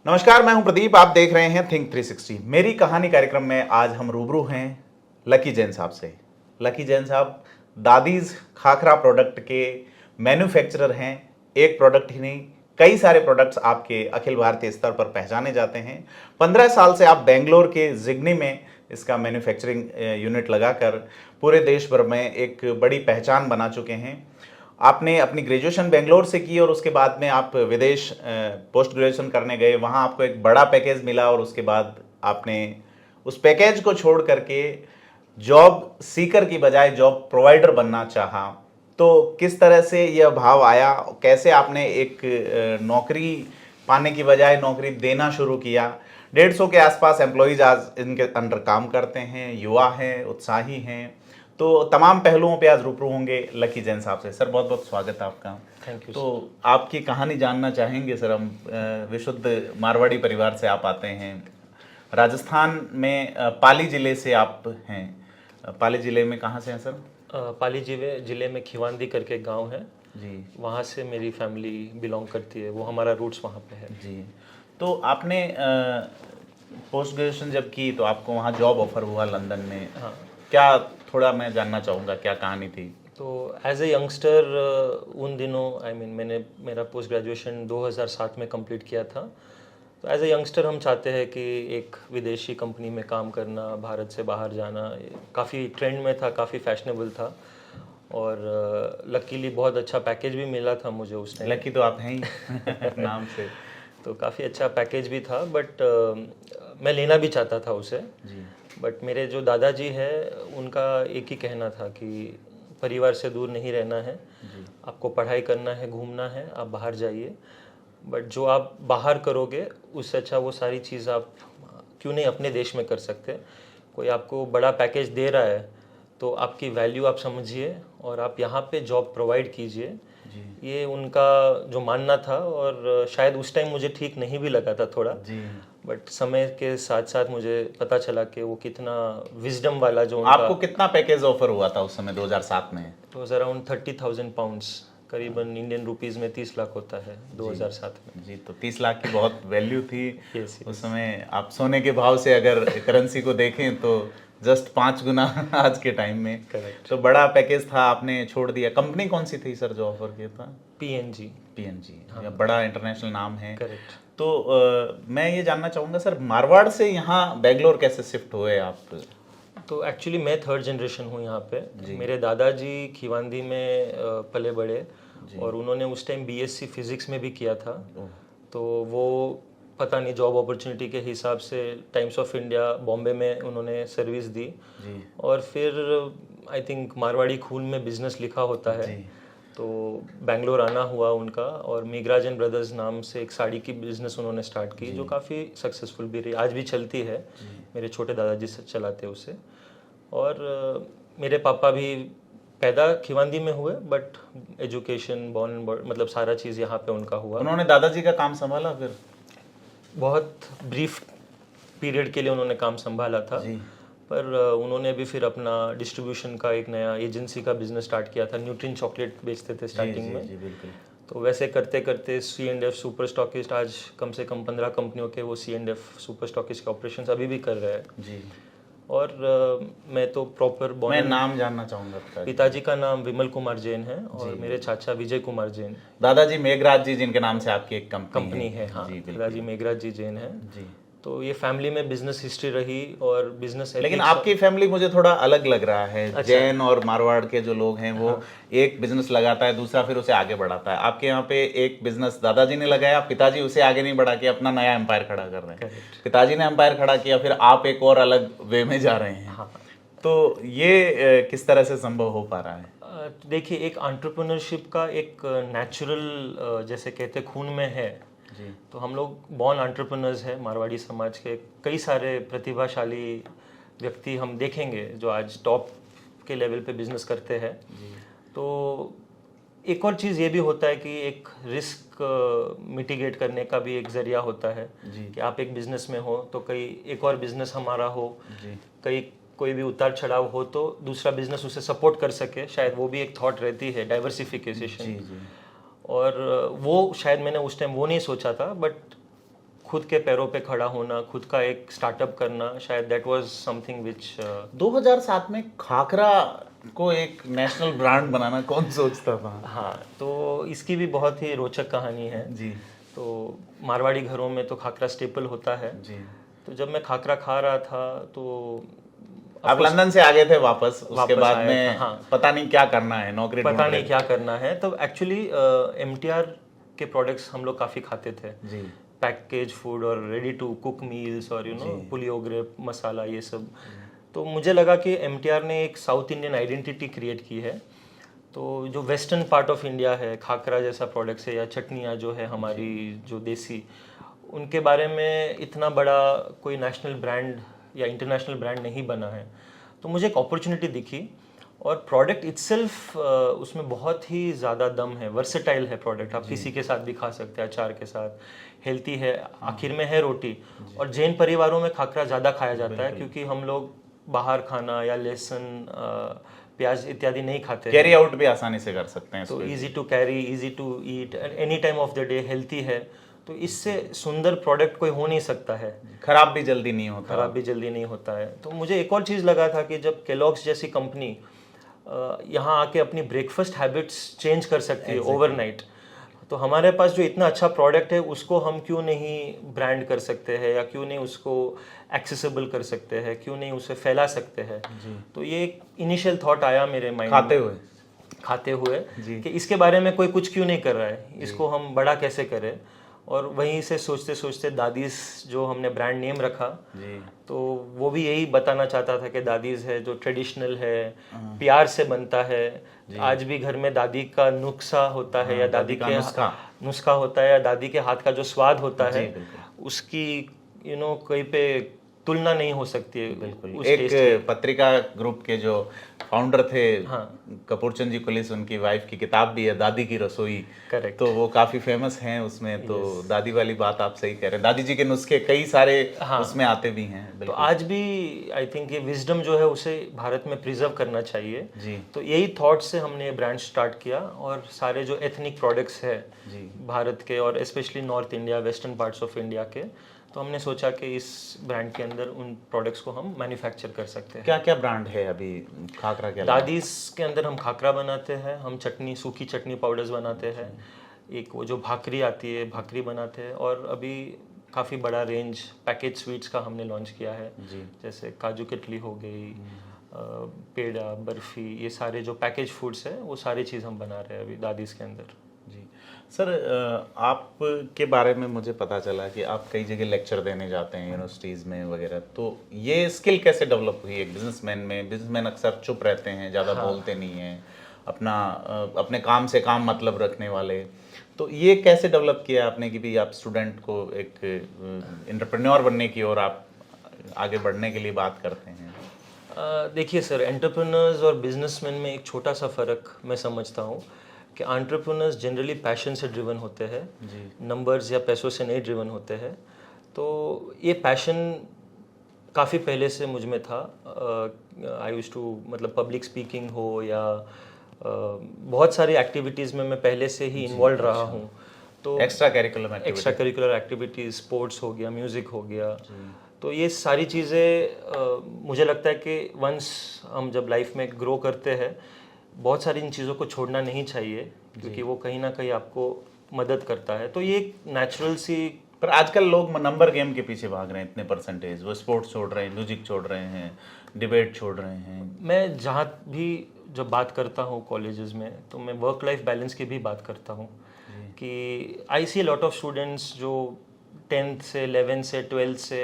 नमस्कार, मैं हूं प्रदीप। आप देख रहे हैं थिंक 360। मेरी कहानी कार्यक्रम में आज हम रूबरू हैं लकी जैन साहब से। लकी जैन साहब दादीज खाखरा प्रोडक्ट के मैन्युफैक्चरर हैं। एक प्रोडक्ट ही नहीं, कई सारे प्रोडक्ट्स आपके अखिल भारतीय स्तर पर पहचाने जाते हैं। 15 साल से आप बेंगलोर के जिग्नी में इसका मैन्युफैक्चरिंग यूनिट लगाकर पूरे देश भर में एक बड़ी पहचान बना चुके हैं। आपने अपनी ग्रेजुएशन बेंगलोर से की और उसके बाद में आप विदेश पोस्ट ग्रेजुएशन करने गए। वहाँ आपको एक बड़ा पैकेज मिला और उसके बाद आपने उस पैकेज को छोड़ करके जॉब सीकर की बजाय जॉब प्रोवाइडर बनना चाहा। तो किस तरह से यह भाव आया, कैसे आपने एक नौकरी पाने की बजाय नौकरी देना शुरू किया? 150 के आसपास एम्प्लॉयज़ आज इनके अंडर काम करते हैं, युवा हैं, उत्साही हैं। तो तमाम पहलुओं पे आज रूबरू होंगे लकी जैन साहब से। सर बहुत बहुत स्वागत है आपका। Thank you. तो आपकी कहानी जानना चाहेंगे सर हम। विशुद्ध मारवाड़ी परिवार से आप आते हैं। राजस्थान में पाली ज़िले से आप हैं। पाली ज़िले में कहाँ से हैं सर? पाली जिले में खिवांदी करके गांव है जी, वहाँ से मेरी फैमिली बिलोंग करती है। वो हमारा रूट्स वहाँ पे है जी। तो आपने पोस्ट ग्रेजुएशन जब की तो आपको वहाँ जॉब ऑफर हुआ लंदन में। हाँ। क्या, थोड़ा मैं जानना चाहूँगा क्या कहानी थी? तो एज ए यंगस्टर उन दिनों मैंने मेरा पोस्ट ग्रेजुएशन 2007 में कंप्लीट किया था। तो एज ए यंगस्टर हम चाहते हैं कि एक विदेशी कंपनी में काम करना, भारत से बाहर जाना काफ़ी ट्रेंड में था, काफ़ी फैशनेबल था। और लकीली बहुत अच्छा पैकेज भी मिला था मुझे उस टाइम। लकी तो आप हैं ही नाम से। तो काफ़ी अच्छा पैकेज भी था, बट मैं लेना भी चाहता था उसे। जी, बट मेरे जो दादाजी है उनका एक ही कहना था कि परिवार से दूर नहीं रहना है, आपको पढ़ाई करना है, घूमना है, आप बाहर जाइए। बट जो आप बाहर करोगे उससे अच्छा वो सारी चीज़ आप क्यों नहीं अपने देश में कर सकते। कोई आपको बड़ा पैकेज दे रहा है तो आपकी वैल्यू आप समझिए और आप यहाँ पे जॉब प्रोवाइड कीजिए। ये उनका जो मानना था, और शायद उस टाइम मुझे ठीक नहीं भी लगा था थोड़ा। जी। बट समय के साथ साथ मुझे पता चला कि वो कितना विजडम वाला जो उनका। आपको कितना पैकेज ऑफर हुआ था उस समय 2007 में? तो वॉज अराउंड 30,000 पाउंड्स, करीबन इंडियन रुपीस में 30 लाख होता है 2007 में। जी, तो 30 लाख की बहुत वैल्यू थी Yes, उस समय। आप सोने के भाव से अगर करेंसी को देखें तो जस्ट 5 गुना आज के टाइम में। करेक्ट। तो बड़ा पैकेज था, आपने छोड़ दिया। कंपनी कौन सी थी सर जो ऑफर किया था? PNG। पीएनजी, बड़ा इंटरनेशनल नाम है। करेक्ट। तो मैं ये जानना चाहूँगा सर, मारवाड़ से यहाँ बेंगलोर कैसे शिफ्ट हुए आप? तो एक्चुअली मैं थर्ड जनरेशन हूँ यहाँ पे। मेरे दादाजी खिवांदी में पले बड़े, और उन्होंने उस टाइम BSc फिजिक्स में भी किया था। तो वो पता नहीं जॉब अपॉर्चुनिटी के हिसाब से टाइम्स ऑफ इंडिया बॉम्बे में उन्होंने सर्विस दी। और फिर आई थिंक मारवाड़ी खून में बिजनेस लिखा होता है, तो बेंगलोर आना हुआ उनका। और मेघराज एंड ब्रदर्स नाम से एक साड़ी की बिजनेस उन्होंने स्टार्ट की, जो काफ़ी सक्सेसफुल भी रही, आज भी चलती है। मेरे छोटे दादाजी से चलाते उसे। और मेरे पापा भी पैदा खिवांदी में हुए, बट एजुकेशन मतलब सारा चीज़ यहाँ पे उनका हुआ। उन्होंने दादाजी का काम संभाला फिर? बहुत ब्रीफ पीरियड के लिए उन्होंने काम संभाला था, पर उन्होंने भी फिर अपना डिस्ट्रीब्यूशन का एक नया एजेंसी का बिजनेस स्टार्ट किया था। न्यूट्रिन चॉकलेट बेचते थे स्टार्टिंग में। बिल्कुल। तो वैसे करते करते C&F सुपर स्टॉकिस्ट, आज कम से कम 15 कंपनियों के वो C&F सुपर स्टॉकिस्ट के ऑपरेशंस अभी भी कर रहे हैं जी। और मैं तो प्रॉपर मैं नाम जानना चाहूँगा। पिताजी का नाम विमल कुमार जैन है और मेरे चाचा विजय कुमार जैन। दादाजी मेघराज जी, जिनके नाम से आपकी एक कंपनी है। हाँ, जी, दादाजी मेघराज जी जैन है। जी। तो ये फैमिली में बिजनेस हिस्ट्री रही और बिजनेस। लेकिन आपकी फैमिली मुझे थोड़ा अलग लग रहा है। अच्छा। जैन और मारवाड़ के जो लोग हैं वो एक बिजनेस लगाता है, दूसरा फिर उसे आगे बढ़ाता है। आपके यहाँ पे एक बिजनेस दादाजी ने लगाया, पिताजी उसे आगे नहीं बढ़ा के अपना नया एम्पायर खड़ा कर रहे हैं। पिताजी ने एम्पायर खड़ा किया, फिर आप एक और अलग वे में जा रहे हैं। हाँ। तो ये किस तरह से संभव हो पा रहा है? देखिए, एक एंटरप्रेन्योरशिप का एक नेचुरल जैसे कहते खून में है। तो हम लोग बॉर्न एंटरप्रेन्योर्स हैं मारवाड़ी समाज के। कई सारे प्रतिभाशाली व्यक्ति हम देखेंगे जो आज टॉप के लेवल पे बिजनेस करते हैं। तो एक और चीज़ ये भी होता है कि एक रिस्क मिटिगेट करने का भी एक जरिया होता है कि आप एक बिजनेस में हो तो कई एक और बिजनेस हमारा हो, कई कोई भी उतार चढ़ाव हो तो दूसरा बिजनेस उसे सपोर्ट कर सके। शायद वो भी एक थॉट रहती है, डाइवर्सिफिकेशन। और वो शायद मैंने उस टाइम वो नहीं सोचा था, बट खुद के पैरों पे खड़ा होना, खुद का एक स्टार्टअप करना, शायद दैट वाज समथिंग विच 2007 में खाकरा को एक नेशनल ब्रांड बनाना कौन सोचता था? हाँ, तो इसकी भी बहुत ही रोचक कहानी है जी तो मारवाड़ी घरों में तो खाकरा स्टेपल होता है। जी। तो जब मैं खाकरा खा रहा था तो आप लंदन से आ गए थे वापस, उसके वापस बाद आया में था, हाँ। पता नहीं क्या करना है, नौकरी ढूंढ पता रहे नहीं क्या करना है। तो एक्चुअली एमटीआर के प्रोडक्ट्स हम लोग काफ़ी खाते थे, थे। जी पैकेज फूड और रेडी टू कुक मील्स और पुलियोगरे मसाला ये सब। तो मुझे लगा कि एमटीआर ने एक साउथ इंडियन आइडेंटिटी क्रिएट की है। तो जो वेस्टर्न पार्ट ऑफ इंडिया है, खाकरा जैसा प्रोडक्ट्स है या चटनियाँ जो है हमारी जो देसी, उनके बारे में इतना बड़ा कोई नेशनल ब्रांड या इंटरनेशनल ब्रांड नहीं बना है। तो मुझे एक अपॉर्चुनिटी दिखी और प्रोडक्ट इटसेल्फ उसमें बहुत ही ज़्यादा दम है, वर्सेटाइल है प्रोडक्ट। आप किसी के साथ भी खा सकते हैं, अचार के साथ, हेल्थी है, आखिर में है रोटी। और जैन परिवारों में खाकरा ज़्यादा खाया जाता है क्योंकि हम लोग बाहर खाना या लहसुन प्याज इत्यादि नहीं खाते कैरी आउट भी आसानी से कर सकते हैं तो इसको। Easy to carry, easy to eat any time of the day, healthy है। तो इससे सुंदर प्रोडक्ट कोई हो नहीं सकता है, खराब भी जल्दी नहीं होता। खराब भी जल्दी नहीं होता है। तो मुझे एक और चीज़ लगा था कि जब केलॉग्स जैसी कंपनी यहाँ आके अपनी ब्रेकफास्ट हैबिट्स चेंज कर सकती है ओवरनाइट, तो हमारे पास जो इतना अच्छा प्रोडक्ट है उसको हम क्यों नहीं ब्रांड कर सकते हैं या क्यों नहीं उसको एक्सेसिबल कर सकते हैं, क्यों नहीं उसे फैला सकते हैं। तो ये एक इनिशियल थॉट आया मेरे माइंड में खाते हुए कि इसके बारे में कोई कुछ क्यों नहीं कर रहा है, इसको हम बड़ा कैसे करें। और वहीं से सोचते सोचते दादीज जो हमने ब्रांड नेम रखा जी। तो वो भी यही बताना चाहता था कि दादीज है जो ट्रेडिशनल है, प्यार से बनता है। आज भी घर में दादी का नुस्खा होता है या दादी का नुस्खा होता है या दादी के हाथ का जो स्वाद होता है उसकी कहीं पे तुलना नहीं हो सकती है। बिल्कुल। एक पत्रिका ग्रुप के जो फाउंडर थे कपूरचंद जी कुलिस, उनकी वाइफ की किताब भी है दादी की रसोई। करेक्ट। तो वो काफी फेमस हैं उसमें। तो दादी वाली बात आप सही कह रहे हैं, दादी जी के नुस्खे कई सारे उसमें आते भी हैं। तो आज भी आई थिंक ये विजडम जो है उसे भारत में प्रिजर्व करना चाहिए जी। तो यही थॉट से हमने ब्रांड स्टार्ट किया और सारे जो एथनिक प्रोडक्ट्स है भारत के और specially north India, western parts of India के, तो हमने सोचा कि इस ब्रांड के अंदर उन प्रोडक्ट्स को हम मैन्युफैक्चर कर सकते हैं। क्या क्या ब्रांड है अभी खाकरा के? दादीज के अंदर हम खाकरा बनाते हैं, हम चटनी, सूखी चटनी पाउडर्स बनाते हैं, एक वो जो भाकरी आती है भाकरी बनाते हैं, और अभी काफ़ी बड़ा रेंज पैकेज स्वीट्स का हमने लॉन्च किया है जैसे काजू कतली हो गई, पेड़ा, बर्फ़ी, ये सारे जो पैकेज फूड्स है वो सारी चीज़ हम बना रहे हैं अभी दादीज के अंदर। जी सर, आपके बारे में मुझे पता चला कि आप कई जगह लेक्चर देने जाते हैं यूनिवर्सिटीज़ में वगैरह, तो ये स्किल कैसे डेवलप हुई एक बिजनेसमैन में? बिजनेसमैन अक्सर चुप रहते हैं, ज़्यादा बोलते नहीं हैं, अपने काम से काम मतलब रखने वाले। तो ये कैसे डेवलप किया आपने कि भी आप स्टूडेंट को एक एंटरप्रेन्योर बनने की और आप आगे बढ़ने के लिए बात करते हैं? देखिए सर, एंटरप्रेन्योर्स और बिजनेसमैन में एक छोटा सा फ़र्क मैं समझता हूँ कि एंटरप्रेन्योर्स जनरली पैशन से ड्रिवन होते हैं, नंबर्स या पैसों से नहीं ड्रिवन होते हैं। तो ये पैशन काफ़ी पहले से मुझ में था। आई यूज्ड टू मतलब पब्लिक स्पीकिंग हो या बहुत सारी एक्टिविटीज़ में मैं पहले से ही इन्वॉल्व रहा हूँ। तो एक्स्ट्रा करिकुलर एक्टिविटीज़, स्पोर्ट्स हो गया, म्यूज़िक हो गया, तो ये सारी चीज़ें मुझे लगता है कि वंस हम जब लाइफ में ग्रो करते हैं बहुत सारी इन चीज़ों को छोड़ना नहीं चाहिए क्योंकि वो कहीं ना कहीं आपको मदद करता है। तो ये एक नेचुरल सी। पर आजकल लोग नंबर गेम के पीछे भाग रहे हैं, इतने परसेंटेज, वो स्पोर्ट्स छोड़ रहे हैं, म्यूजिक छोड़ रहे हैं, डिबेट छोड़ रहे हैं। मैं जहाँ भी जब बात करता हूँ कॉलेजेस में तो मैं वर्क लाइफ बैलेंस की भी बात करता हूँ कि आई सी लॉट ऑफ स्टूडेंट्स जो 10th से 11th से 12th से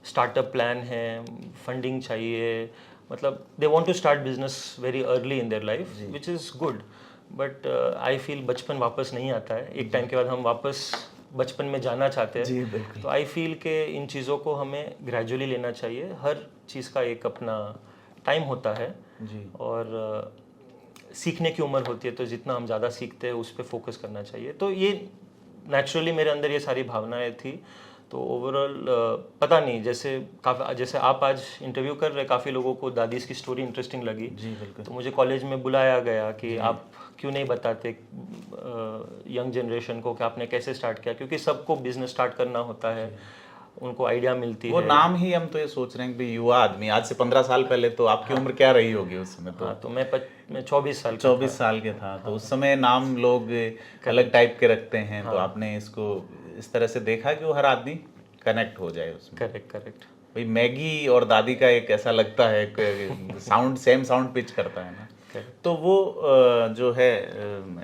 स्टार्टअप प्लान है, फंडिंग चाहिए, मतलब they want to start business very early in their life which is good, but I feel बचपन वापस नहीं आता है। एक टाइम के बाद हम वापस बचपन में जाना चाहते हैं। तो आई फील कि इन चीज़ों को हमें ग्रेजुअली लेना चाहिए। हर चीज़ का एक अपना टाइम होता है और सीखने की उम्र होती है, तो जितना हम ज़्यादा सीखते हैं उस पर फोकस करना चाहिए। तो ये नेचुरली मेरे अंदर ये सारी भावनाएं थी। तो ओवरऑल पता नहीं, जैसे आप आज इंटरव्यू कर रहे, काफ़ी लोगों को दादीज की स्टोरी इंटरेस्टिंग लगी। जी बिल्कुल। तो मुझे कॉलेज में बुलाया गया कि आप क्यों नहीं बताते यंग जनरेशन को कि आपने कैसे स्टार्ट किया, क्योंकि सबको बिजनेस स्टार्ट करना होता है, उनको आइडिया मिलती वो है। नाम ही हम तो ये सोच रहे हैं कि युवा आदमी, आज से 15 साल पहले तो आपकी उम्र क्या रही होगी उस समय? तो हाँ, तो मैं 24 साल का 24 साल के था, तो उस समय नाम लोग अलग टाइप के रखते हैं, तो आपने इसको इस तरह से देखा कि वो हर आदमी कनेक्ट हो जाए उसमें। करेक्ट। भाई मैगी और दादी का एक ऐसा लगता है कि साउंड सेम साउंड पिच करता है ना, तो वो जो है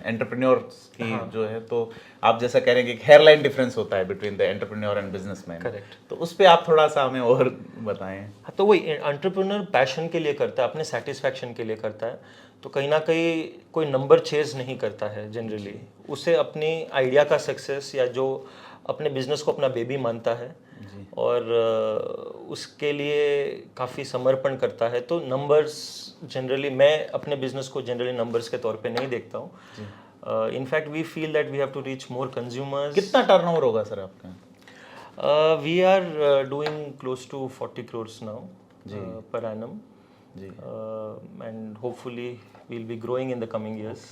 एंटरप्रेन्योर्स की जो है, तो आप जैसा कह रहे हैं कि हेयरलाइन डिफरेंस होता है between the entrepreneur and businessman, correct. तो उस पे आप थोड़ा सा हमें और बताएं। हाँ, तो वही एंटरप्रेन्योर पैशन के लिए करता है, अपने सेटिस्फैक्शन के लिए करता है, तो कहीं ना कहीं कोई नंबर चेज नहीं करता है जनरली। उसे अपनी आइडिया का सक्सेस या जो अपने बिजनेस को अपना बेबी मानता है और उसके लिए काफ़ी समर्पण करता है। तो नंबर्स जनरली, मैं अपने बिजनेस को जनरली नंबर्स के तौर पे नहीं देखता हूँ। In fact we feel that we have to reach more consumers. कितना टर्नओवर होगा सर आपका? We are doing close to 40 crores नाउ per annum जी, and hopefully we'll be growing in the coming years.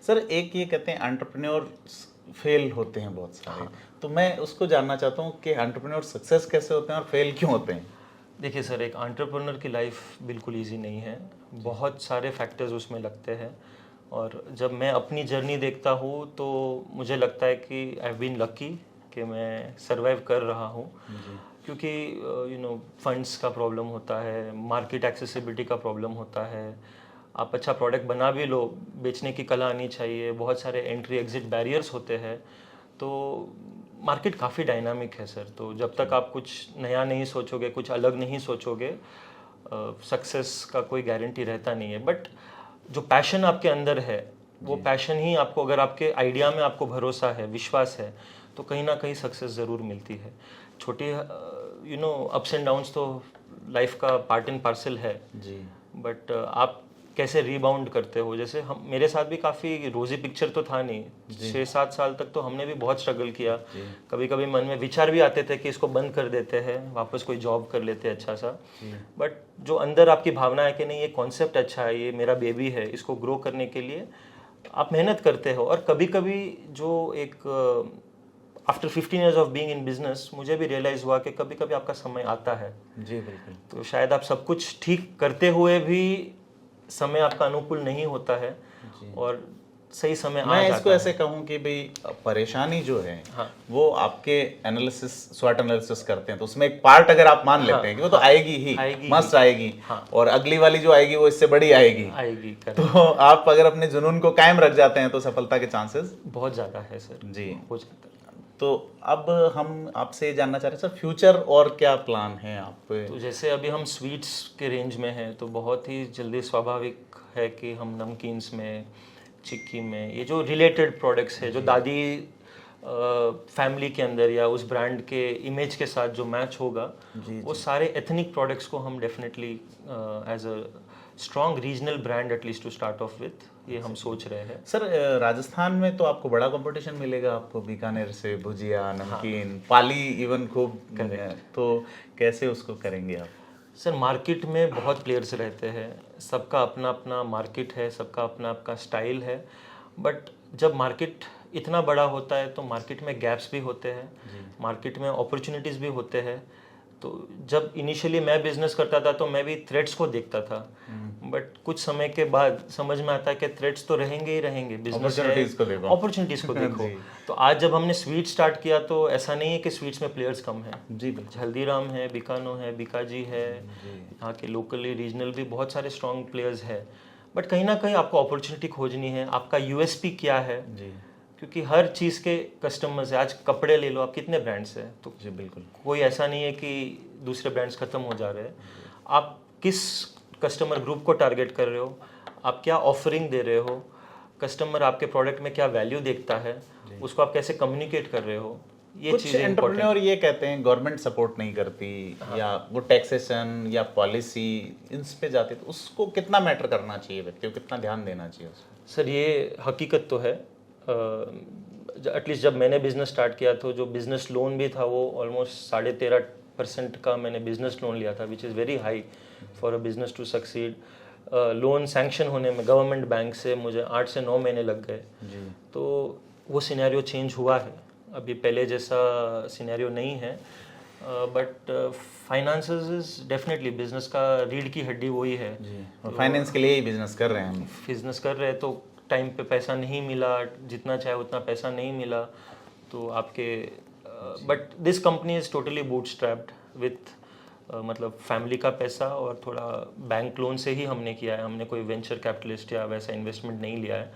Sir एक ये कहते हैं एंटरप्रेन्योर फेल होते हैं बहुत सारे, तो मैं उसको जानना चाहता हूँ कि एंटरप्रेन्योर सक्सेस कैसे होते हैं और फेल क्यों होते हैं? देखिए सर, एक एंटरप्रेन्योर की लाइफ बिल्कुल इजी नहीं है, बहुत सारे फैक्टर्स उसमें लगते हैं, और जब मैं अपनी जर्नी देखता हूँ तो मुझे लगता है कि आई हैव बीन लकी कि मैं सरवाइव कर रहा हूँ, क्योंकि फंड्स का प्रॉब्लम होता है, मार्केट एक्सेसिबिलिटी का प्रॉब्लम होता है, आप अच्छा प्रोडक्ट बना भी लो, बेचने की कला आनी चाहिए, बहुत सारे एंट्री एग्जिट बैरियर्स होते हैं, तो मार्केट काफ़ी डायनामिक है सर। तो जब तक आप कुछ नया नहीं सोचोगे, कुछ अलग नहीं सोचोगे, सक्सेस का कोई गारंटी रहता नहीं है। बट जो पैशन आपके अंदर है, वो पैशन ही आपको, अगर आपके आइडिया में आपको भरोसा है, विश्वास है, तो कहीं ना कहीं सक्सेस ज़रूर मिलती है। छोटी अप्स एंड डाउन्स तो लाइफ का पार्ट एंड पार्सल है जी, बट आप कैसे रीबाउंड करते हो। जैसे हम, मेरे साथ भी काफ़ी रोजी पिक्चर तो था नहीं, 6-7 साल तक तो हमने भी बहुत स्ट्रगल किया। कभी कभी मन में विचार भी आते थे कि इसको बंद कर देते हैं, वापस कोई जॉब कर लेते हैं अच्छा सा, बट जो अंदर आपकी भावना है कि नहीं ये कॉन्सेप्ट अच्छा है, ये मेरा बेबी है, इसको ग्रो करने के लिए आप मेहनत करते हो। और कभी कभी जो एक after 15 years of being in business, मुझे भी रियलाइज हुआ कि कभी कभी आपका समय आता है जी बिल्कुल, तो शायद आप सब कुछ ठीक करते हुए भी समय आपका अनुकूल नहीं होता है और सही समय आ जाता है। मैं इसको ऐसे कहूँ कि भाई परेशानी जो है, वो आपके एनालिसिस, स्वॉट एनालिसिस करते हैं, तो उसमें एक पार्ट अगर आप मान लेते हैं कि वो तो आएगी ही, मस्त आएगी, और अगली वाली जो आएगी वो इससे बड़ी आएगी, तो आप अगर अपने जुनून को कायम रख जाते हैं तो सफलता के चांसेस बहुत ज़्यादा है सर जी, हो जाता है। तो अब हम आपसे जानना चाह रहे हैं सर, फ्यूचर और क्या प्लान है आप? तो जैसे अभी हम स्वीट्स के रेंज में हैं, तो बहुत ही जल्दी स्वाभाविक है कि हम नमकीन्स में, चिक्की में, ये जो रिलेटेड प्रोडक्ट्स है, जो दादी फैमिली के अंदर या उस ब्रांड के इमेज के साथ जो मैच होगा, वो सारे एथनिक प्रोडक्ट्स को हम definitely as a strong regional brand at least to start off with, ये हम सोच रहे हैं। सर राजस्थान में तो आपको बड़ा कंपटीशन मिलेगा, आपको बीकानेर से भुजिया, नमकीन, पाली इवन खूब, तो कैसे उसको करेंगे आप? सर मार्केट में बहुत प्लेयर्स रहते हैं, सबका अपना अपना मार्केट है, सबका अपना अपना स्टाइल है, बट जब मार्केट इतना बड़ा होता है तो मार्केट में गैप्स भी होते हैं, मार्केट में अपॉर्चुनिटीज़ भी होते हैं। तो जब इनिशियली मैं बिजनेस करता था तो मैं भी थ्रेट्स को देखता था, बट कुछ समय के बाद समझ में आता है कि थ्रेट्स तो रहेंगे ही रहेंगे, बिजनेस अपॉर्चुनिटीज़ को देखो। तो आज जब हमने स्वीट स्टार्ट किया तो ऐसा नहीं है कि स्वीट्स में प्लेयर्स कम हैं जी, हल्दीराम है, बीकानो है, बीकाजी है, यहाँ के लोकली रीजनल भी बहुत सारे स्ट्रॉन्ग प्लेयर्स है, बट कहीं ना कहीं आपको अपॉर्चुनिटी खोजनी है, आपका यूएसपी क्या है जी, क्योंकि हर चीज़ के कस्टमर्स है। आज कपड़े ले लो आप, कितने ब्रांड्स हैं, तो जी बिल्कुल कोई ऐसा नहीं है कि दूसरे ब्रांड्स खत्म हो जा रहे हैं। आप किस कस्टमर ग्रुप को टारगेट कर रहे हो, आप क्या ऑफरिंग दे रहे हो, कस्टमर आपके प्रोडक्ट में क्या वैल्यू देखता है, उसको आप कैसे कम्युनिकेट कर रहे हो, ये कुछ एंटरप्रेन्योर ये कहते हैं गवर्नमेंट सपोर्ट नहीं करती, या वो टैक्सेशन या पॉलिसी इन पे जाती, तो उसको कितना मैटर करना चाहिए, व्यक्ति को कितना ध्यान देना चाहिए उसको? सर ये हकीकत तो है, एटलीस्ट जब मैंने बिजनेस स्टार्ट किया तो जो बिजनेस लोन भी था वो ऑलमोस्ट 13.5% का मैंने बिजनेस लोन लिया था, which is very high for a business to succeed. Loan sanction होने में गवर्नमेंट बैंक से मुझे 8 से 9 महीने लग गए। तो वो सिनेरियो चेंज हुआ है, अभी पहले जैसा सिनेरियो नहीं है, but finances is definitely business का रीढ़ की हड्डी वही है। और फाइनेंस के लिए ही बिजनेस कर रहे हैं हम। बिजनेस कर रहे हैं तो टाइम पे पैसा नहीं मिला, जितना चाहे उतना पैसा नहीं मिला, तो आपके but this company is totally bootstrapped with मतलब फैमिली का पैसा और थोड़ा बैंक लोन से ही हमने किया है, हमने कोई वेंचर कैपिटलिस्ट या वैसा इन्वेस्टमेंट नहीं लिया है।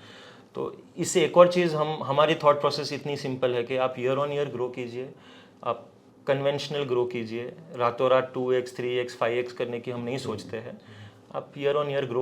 तो इससे एक और चीज़ हमारी थॉट प्रोसेस इतनी सिंपल है कि आप ईयर ऑन ईयर ग्रो कीजिए, आप कन्वेंशनल ग्रो कीजिए, रातों रात 2x 3x 5x करने की हम नहीं सोचते हैं। आप ईयर ऑन ईयर ग्रो